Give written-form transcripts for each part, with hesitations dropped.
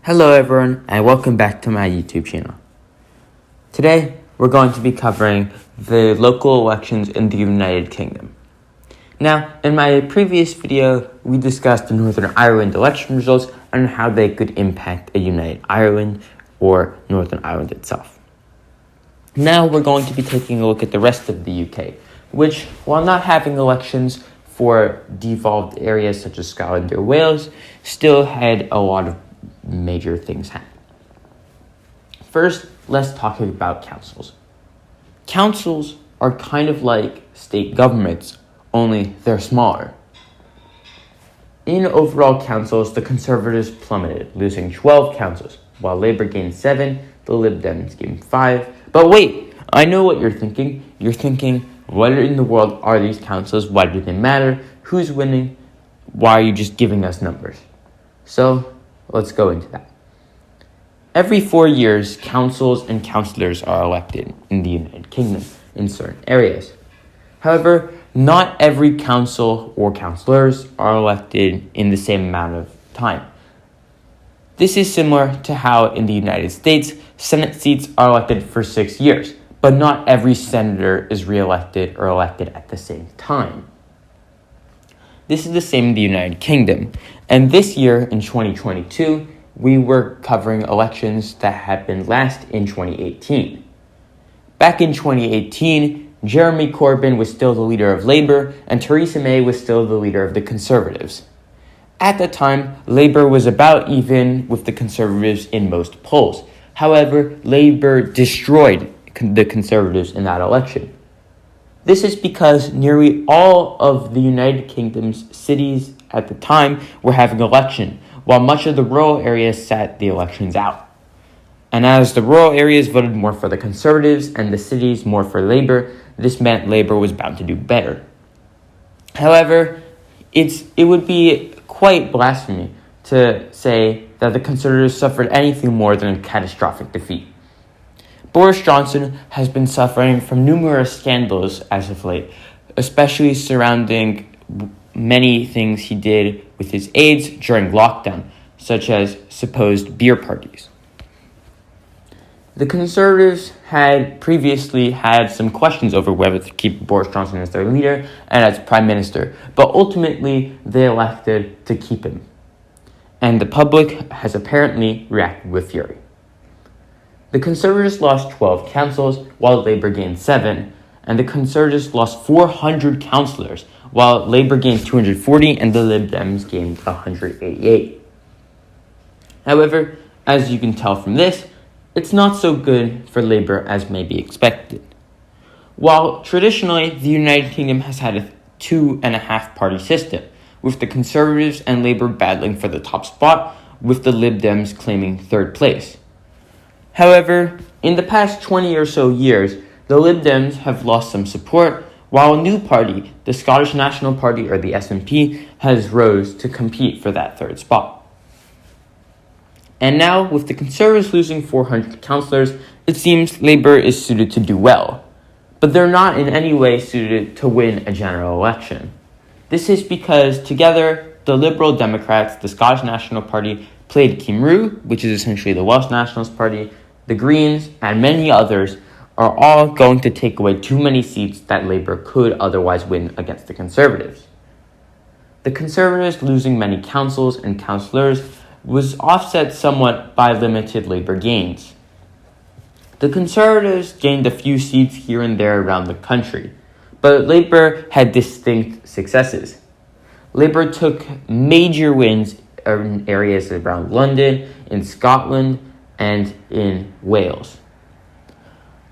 Hello everyone and welcome back to my YouTube channel. Today we're going to be covering the local elections in the United Kingdom. Now, in my previous video, we discussed the Northern Ireland election results and how they could impact a united Ireland or Northern Ireland itself. Now we're going to be taking a look at the rest of the UK, which, while not having elections for devolved areas such as Scotland or Wales, still had a lot of major things happen. First, let's talk about councils. Councils are kind of like state governments, only they're smaller. In overall councils, the Conservatives plummeted, losing 12 councils, while Labour gained 7, the Lib Dems gained 5. But wait, I know what you're thinking. You're thinking, what in the world are these councils? Why do they matter? Who's winning? Why are you just giving us numbers? So, let's go into that. Every 4 years, councils and councillors are elected in the United Kingdom in certain areas. However, not every council or councillors are elected in the same amount of time. This is similar to how in the United States, Senate seats are elected for 6 years, but not every senator is re-elected or elected at the same time. This is the same in the United Kingdom, and this year in 2022, we were covering elections that happened last in 2018. Back in 2018, Jeremy Corbyn was still the leader of Labour, and Theresa May was still the leader of the Conservatives. At the time, Labour was about even with the Conservatives in most polls. However, Labour destroyed the Conservatives in that election. This is because nearly all of the United Kingdom's cities at the time were having election, while much of the rural areas sat the elections out. And as the rural areas voted more for the Conservatives and the cities more for Labour, this meant Labour was bound to do better. However, it would be quite blasphemy to say that the Conservatives suffered anything more than a catastrophic defeat. Boris Johnson has been suffering from numerous scandals as of late, especially surrounding many things he did with his aides during lockdown, such as supposed beer parties. The Conservatives had previously had some questions over whether to keep Boris Johnson as their leader and as Prime Minister, but ultimately they elected to keep him. And the public has apparently reacted with fury. The Conservatives lost 12 councils, while Labour gained 7, and the Conservatives lost 400 councillors, while Labour gained 240 and the Lib Dems gained 188. However, as you can tell from this, it's not so good for Labour as may be expected. While traditionally the United Kingdom has had a 2.5-party system, with the Conservatives and Labour battling for the top spot, with the Lib Dems claiming third place. However, in the past 20 or so years, the Lib Dems have lost some support, while a new party, the Scottish National Party or the SNP, has rose to compete for that third spot. And now, with the Conservatives losing 400 councillors, it seems Labour is suited to do well. But they're not in any way suited to win a general election. This is because together, the Liberal Democrats, the Scottish National Party, Plaid Cymru, which is essentially the Welsh Nationalist Party, the Greens, and many others, are all going to take away too many seats that Labour could otherwise win against the Conservatives. The Conservatives losing many councils and councillors was offset somewhat by limited Labour gains. The Conservatives gained a few seats here and there around the country, but Labour had distinct successes. Labour took major wins in areas around London, in Scotland, and in Wales.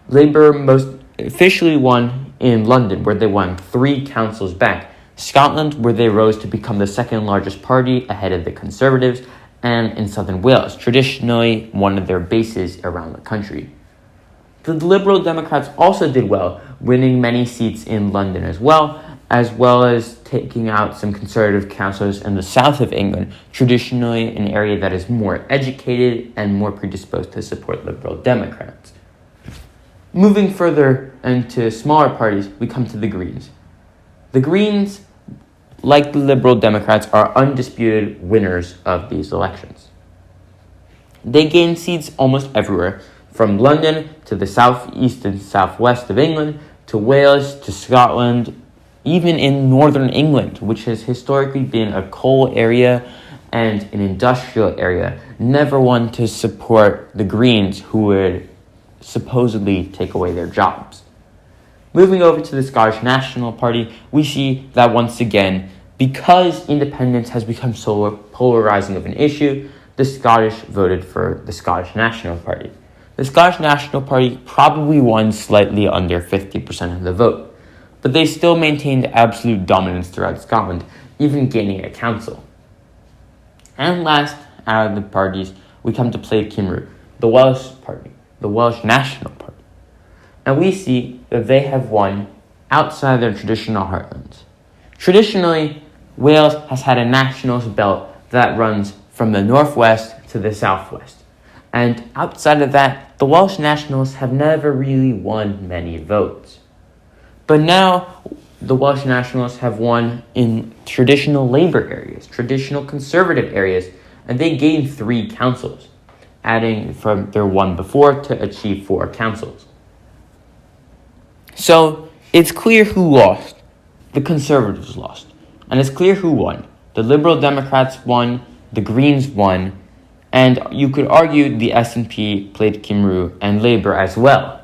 Labour most officially won in London, where they won 3 councils back, Scotland, where they rose to become the second largest party ahead of the Conservatives, and in southern Wales, traditionally one of their bases around the country. The Liberal Democrats also did well, winning many seats in London as well as taking out some Conservative councillors in the south of England, traditionally an area that is more educated and more predisposed to support Liberal Democrats. Moving further into smaller parties, we come to the Greens. The Greens like the Liberal Democrats, are undisputed winners of these elections. They gained seats almost everywhere, from London to the southeast and southwest of England, to Wales, to Scotland, even in northern England, which has historically been a coal area and an industrial area, never one to support the Greens, who would supposedly take away their jobs. Moving over to the Scottish National Party, we see that once again, because independence has become so polarizing of an issue, the Scottish voted for the Scottish National Party. The Scottish National Party probably won slightly under 50% of the vote, but they still maintained absolute dominance throughout Scotland, even gaining a council. And last out of the parties, we come to Plaid Cymru, the Welsh Party, the Welsh National Party. And we see that they have won outside their traditional heartlands. Traditionally, Wales has had a nationalist belt that runs from the northwest to the southwest. And outside of that, the Welsh nationalists have never really won many votes. But now, the Welsh nationalists have won in traditional Labour areas, traditional Conservative areas, and they gained 3 councils, adding from their one before to achieve 4 councils. So, it's clear who lost. The Conservatives lost. And it's clear who won. The Liberal Democrats won, the Greens won, and you could argue the SNP, Plaid Cymru, and Labour as well.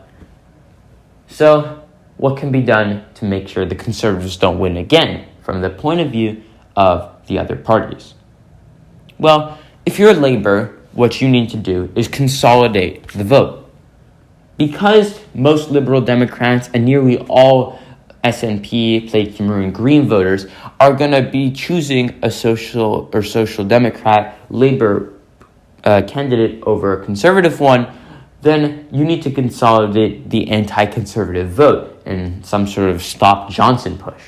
So, what can be done to make sure the Conservatives don't win again from the point of view of the other parties? Well, if you're Labour, what you need to do is consolidate the vote. Because most Liberal Democrats and nearly all SNP, Plaid Cymru, and Green voters are going to be choosing a social Democrat Labour candidate over a Conservative one, then you need to consolidate the anti-Conservative vote in some sort of Stop Johnson push.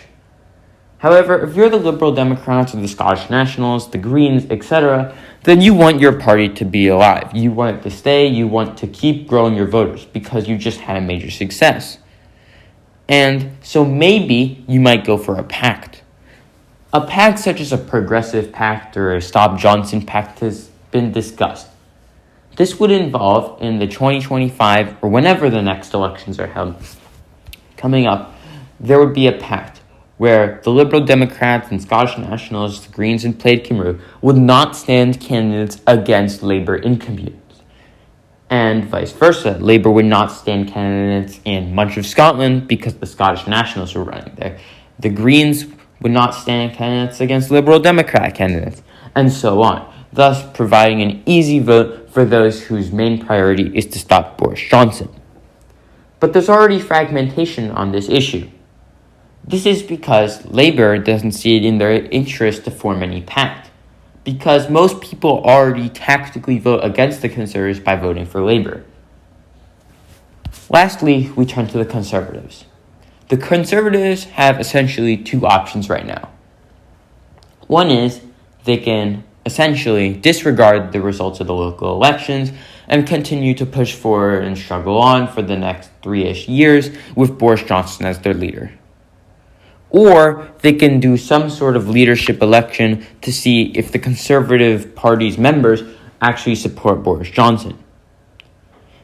However, if you're the Liberal Democrats or the Scottish Nationals, the Greens, etc., then you want your party to be alive. You want it to stay, you want to keep growing your voters because you just had a major success. And so maybe you might go for a pact. A pact such as a Progressive Pact or a Stop Johnson Pact has been discussed. This would involve, in the 2025 or whenever the next elections are held coming up, there would be a pact where the Liberal Democrats and Scottish Nationals, the Greens and Plaid Cymru would not stand candidates against Labour incumbents. And vice versa, Labour would not stand candidates in much of Scotland because the Scottish Nationals were running there. The Greens would not stand candidates against Liberal Democrat candidates, and so on, thus providing an easy vote for those whose main priority is to stop Boris Johnson. But there's already fragmentation on this issue. This is because Labour doesn't see it in their interest to form any pact, because most people already tactically vote against the Conservatives by voting for Labour. Lastly, we turn to the Conservatives. The Conservatives have essentially 2 options right now. One is they can essentially disregard the results of the local elections and continue to push forward and struggle on for the next 3-ish years with Boris Johnson as their leader. Or they can do some sort of leadership election to see if the Conservative Party's members actually support Boris Johnson.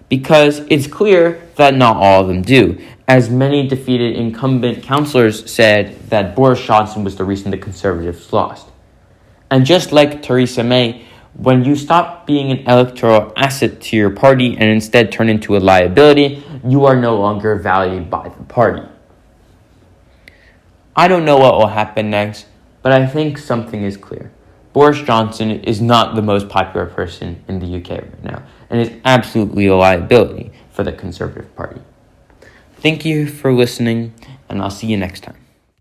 Because it's clear that not all of them do, as many defeated incumbent councillors said that Boris Johnson was the reason the Conservatives lost. And just like Theresa May, when you stop being an electoral asset to your party and instead turn into a liability, you are no longer valued by the party. I don't know what will happen next, but I think something is clear. Boris Johnson is not the most popular person in the UK right now, and is absolutely a liability for the Conservative Party. Thank you for listening, and I'll see you next time.